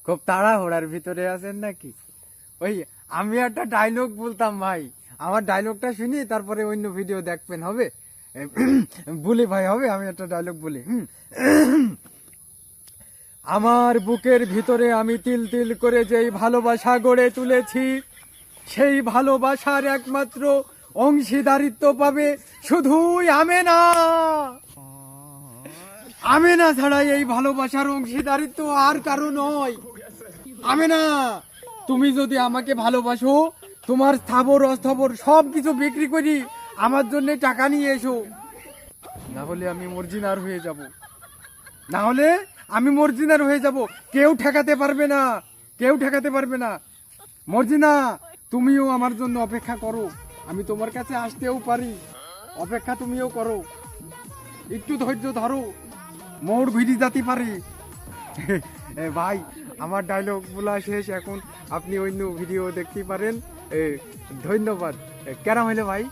খুব তাড়াহুড়ার ভিতরে আছেন নাকি? ওই আমি একটা ডায়লগ বলতাম ভাই, আমার ডায়লগটা শুনি তারপরে অন্য ভিডিও দেখবেন, হবে? বলি ভাই, হবে? আমি একটা ডায়লগ বলি। আমার বুকের ভিতরে আমি তিল তিল করে যেই ভালোবাসা গড়ে তুলেছি, সেই ভালোবাসার একমাত্র অংশীদারিত্ব পাবে শুধুই আমেনা। আমেনা ছাড়া এই ভালোবাসার অংশীদারিত্ব আর কারো নয়। আমেনা, তুমি যদি আমাকে ভালোবাসো, তোমার স্থাবর অস্থাবর সব কিছু বিক্রি করি আমার জন্য টাকা নিয়ে এসো, না হলে আমি মর্জিনার হয়ে যাব। না হলে আমি মর্জিনার হয়ে যাব। কেউ ঠেকাতে পারবে না, কেউ ঠেকাতে পারবে না। মর্জিনা, তুমিও আমার জন্য অপেক্ষা করো, আমি তোমার কাছে আসতেও পারি। অপেক্ষা তুমিও করো, একটু ধৈর্য ধরো, মোড় ভিড়ি যেতে পারে। ভাই, আমার ডায়লগ বলা শেষ, এখন আপনি অন্য ভিডিও দেখতে পারেন। ধন্যবাদ। কেরাম হইলে ভাই?